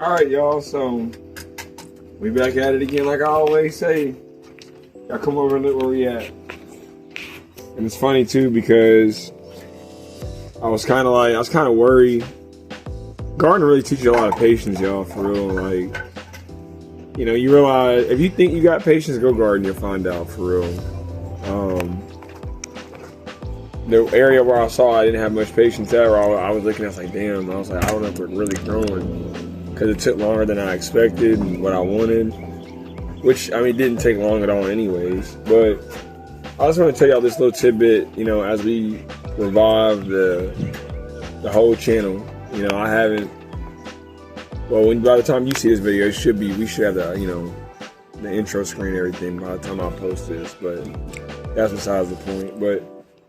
All right, y'all. So we back at it again, like I always say. Y'all come over and look where we at. And it's funny too because I was kind of worried. Gardening really teaches you a lot of patience, y'all. For real, like you realize if you think you got patience, go garden. You'll find out. For real. The area where I saw I didn't have much patience at, where I was looking, I was like, damn. I was like, I don't know if we're really growing because it took longer than I expected and what I wanted. Which, I mean, didn't take long at all anyways. But I just want to tell y'all this little tidbit, as we revive the whole channel. I haven't, well, by the time you see this video, we should have the intro screen and everything by the time I post this. But that's besides the point. But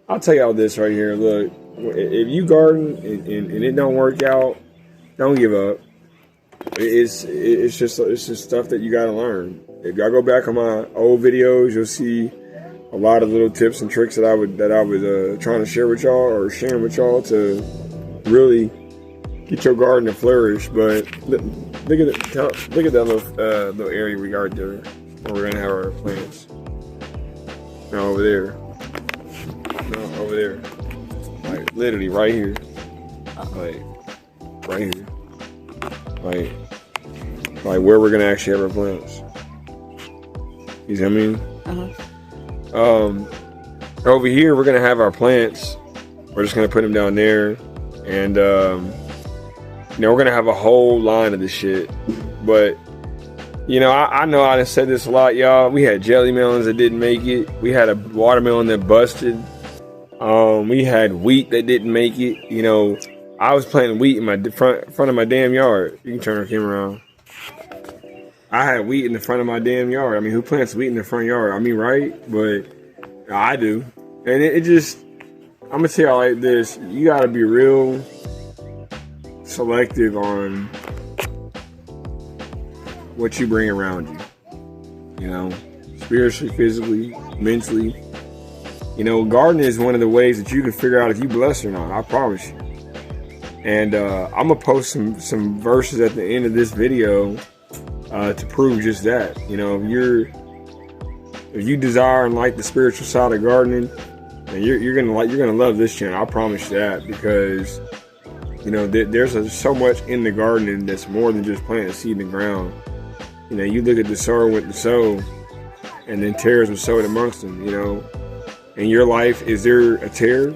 I'll tell y'all this right here. Look, if you garden and it don't work out, don't give up. It's just stuff that you gotta learn. If y'all go back on my old videos, you'll see a lot of little tips and tricks that I was trying to share with y'all or sharing with y'all to really get your garden to flourish. But look at that little area we got there where we're gonna have our plants. Now over there. No, over there. Like literally right here. Like right here. Like where we're gonna actually have our plants. You see what I mean? Over here we're gonna have our plants. We're just gonna put them down there, and we're gonna have a whole line of this shit. But I know I done said this a lot, y'all. We had jelly melons that didn't make it. We had a watermelon that busted. We had wheat that didn't make it. I was planting wheat in my front of my damn yard. You can turn our camera around. I had wheat in the front of my damn yard. I mean, who plants wheat in the front yard? I mean, right? But I do. And it just, I'm going to tell y'all like this. You got to be real selective on what you bring around you. Spiritually, physically, mentally. Gardening is one of the ways that you can figure out if you blessed or not. I promise you. And I'm going to post some verses at the end of this video to prove just that. If you desire and like the spiritual side of gardening, then you're gonna love this channel. I promise you that, because there's so much in the gardening that's more than just planting a seed in the ground. You look at the sower with the sow, and then tares were sowed amongst them. In your life, is there a tear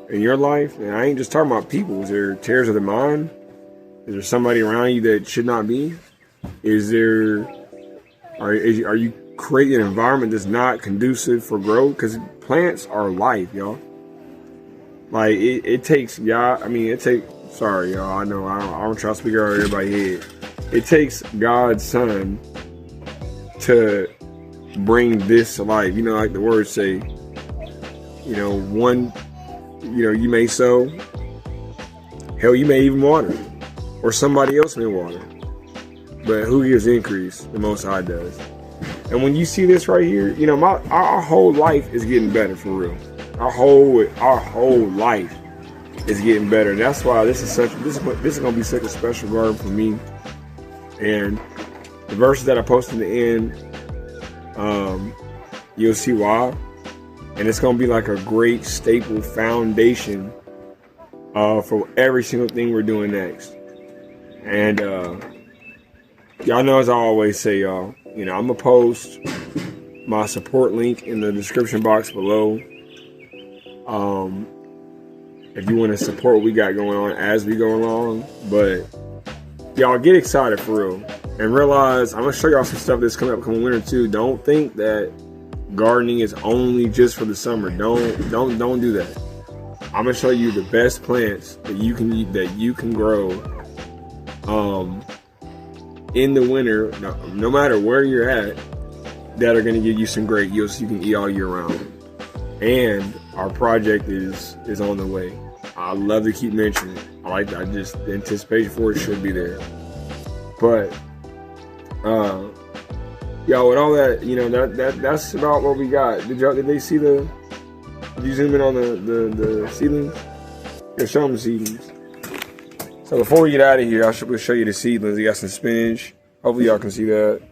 in your life? And I ain't just talking about people. Is there tears of the mind? Is there somebody around you that should not be? Are you creating an environment that's not conducive for growth? Because plants are life, y'all. Like it takes, y'all. I mean, sorry, y'all. I know I don't try to speak over everybody's head. It takes God's Son to bring this to life. Like the words say. You may sow. Hell, you may even water, or somebody else may water. But who gives increase? The Most High does. And when you see this right here, our whole life is getting better, for real. Our whole life is getting better. And that's why this is gonna be such a special garden for me. And the verses that I posted in the end, you'll see why. And it's gonna be like a great staple foundation for every single thing we're doing next. And y'all know, as I always say, y'all, I'm gonna post my support link in the description box below. If you want to support what we got going on as we go along. But y'all get excited for real, and realize I'm gonna show y'all some stuff that's coming up coming winter too. Don't think that gardening is only just for the summer. Don't do that. I'm gonna show you the best plants that you can grow in the winter, no matter where you're at, that are gonna give you some great yields so you can eat all year round. And our project is on the way. I love to keep mentioning it. The anticipation for it should be there. But yo, with all that, that's about what we got. Did they see did you zoom in on the seedlings? Yeah, show them the seedlings. So before we get out of here, we'll show you the seedlings. We got some spinach. Hopefully y'all can see that.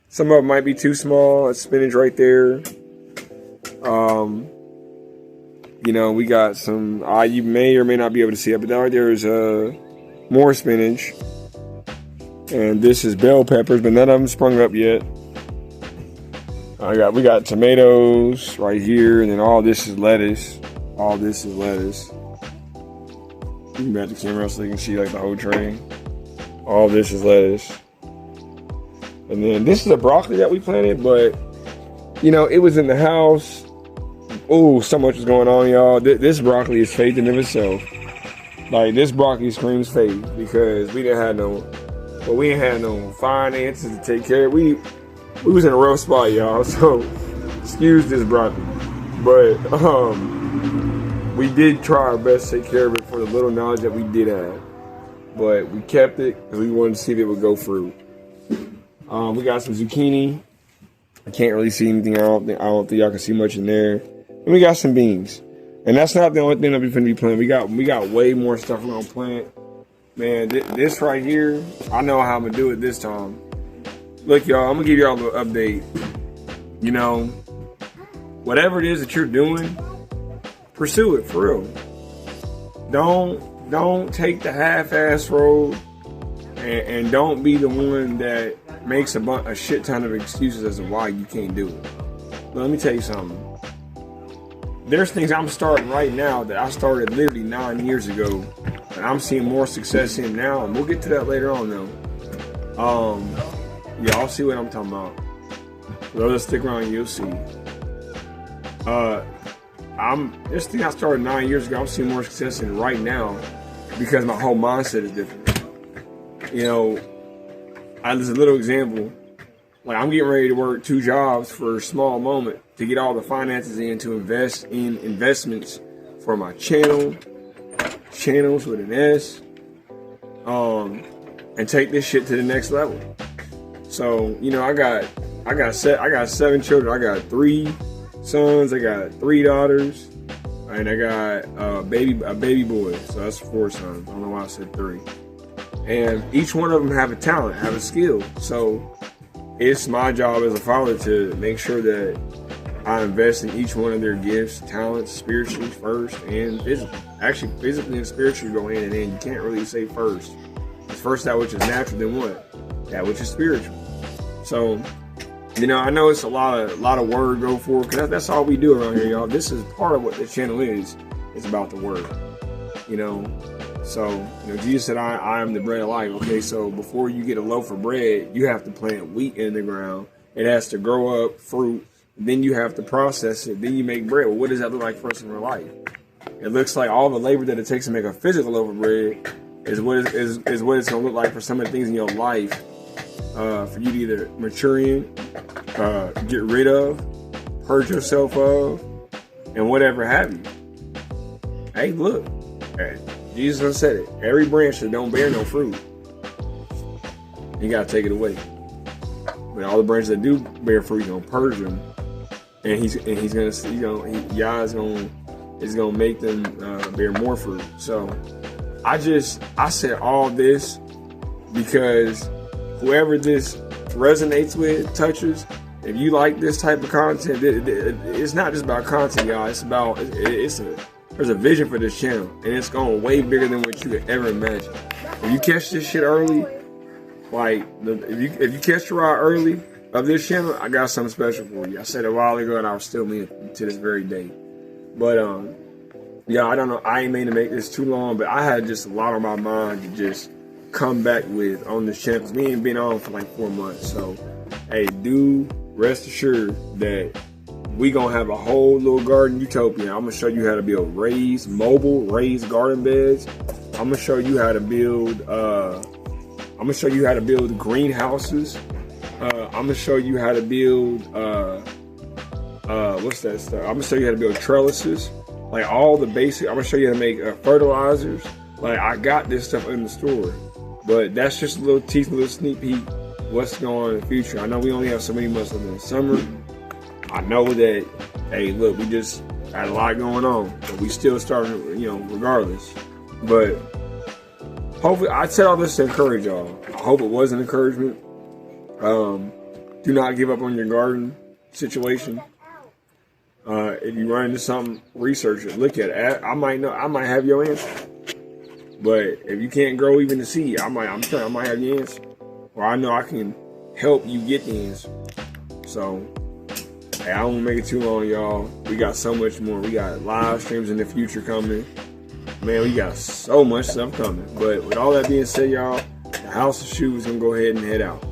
Some of them might be too small. It's spinach right there. You know, we got some, you may or may not be able to see it, but right there is more spinach. And this is bell peppers, but none of them sprung up yet. We got tomatoes right here, and then all this is lettuce. All this is lettuce. You can back the camera so you can see like the whole tray. All this is lettuce. And then this is a broccoli that we planted, but you know, it was in the house. Oh, so much is going on, y'all. This broccoli is faith in of itself. Like, this broccoli screams faith because we didn't have no finances to take care of. We was in a rough spot, y'all. So excuse this broccoli, but we did try our best to take care of it for the little knowledge that we did have. But we kept it because we wanted to see if it would go fruit. We got some zucchini. I can't really see anything. I don't think y'all can see much in there. And we got some beans. And that's not the only thing that we're going to be planting. We got way more stuff we're going to plant. Man, this right here, I know how I'm going to do it this time. Look, y'all, I'm going to give y'all a little update. You know, whatever it is that you're doing, pursue it for real. Don't take the half-ass road, and don't be the one that makes a shit ton of excuses as to why you can't do it. But let me tell you something. There's things I'm starting right now that I started literally 9 years ago, and I'm seeing more success in now, and we'll get to that later on though. Yeah, I'll see what I'm talking about. So let's stick around, you'll see. This thing I started 9 years ago, I'm seeing more success in right now because my whole mindset is different. You know, there's a little example. Like, I'm getting ready to work 2 jobs for a small moment to get all the finances in to invest in investments for my channels with an S, and take this shit to the next level. So, you know, I got 7 children. I got 3 sons, I got 3 daughters, and I got a baby boy. So that's 4 sons. I don't know why I said 3. And each one of them have a talent, have a skill. So it's my job as a father to make sure that I invest in each one of their gifts, talents, spiritually first and physically. Actually, physically and spiritually go hand in hand. You can't really say first. It's first that which is natural, then what? That which is spiritual. So, you know, I know it's a lot of word go for, because that's all we do around here, y'all. This is part of what the channel is. It's about the word, you know. So, you know, Jesus said, I am the bread of life. Okay, so before you get a loaf of bread, you have to plant wheat in the ground. It has to grow up, fruit. Then you have to process it. Then you make bread. Well, what does that look like for us in real life? It looks like all the labor that it takes to make a physical loaf of bread is what it's going to look like for some of the things in your life, for you to either mature in, get rid of, purge yourself of, and whatever have you. Hey, look. Jesus said it. Every branch that don't bear no fruit, you gotta take it away. But all the branches that do bear fruit, he's gonna purge them, and he's gonna make them bear more fruit. So I said all this because whoever this resonates with, touches. If you like this type of content, it's not just about content, y'all. It's about there's a vision for this channel, and it's going way bigger than what you could ever imagine. If you catch this shit early, like if you catch the ride early of this channel, I got something special for you. I said it a while ago, and I was still mean it to this very day. But yeah, I don't know. I ain't mean to make this too long, but I had just a lot on my mind to just come back with on this channel. 'Cause we ain't been on for like 4 months, so hey, do rest assured that we gonna have a whole little garden utopia. I'm gonna show you how to build mobile raised garden beds. I'm gonna show you how to build greenhouses. I'm gonna show you how to build what's that stuff? I'm gonna show you how to build trellises, like all the basic. I'm gonna show you how to make fertilizers. Like, I got this stuff in the store, but that's just a little sneak peek what's going on in the future. I know we only have so many months left in the summer. I know that, hey, look, we just had a lot going on, but we still starting, you know, regardless. But hopefully, I said all this to encourage y'all. I hope it was an encouragement. Do not give up on your garden situation. If you run into something, research it, look at it. I might have your answer. But if you can't grow even the seed, I might have your answer. Or I know I can help you get the answer. So, hey, I don't want to make it too long, y'all. We got so much more. We got live streams in the future coming. Man, we got so much stuff coming. But with all that being said, y'all, the House of Shoes is going to go ahead and head out.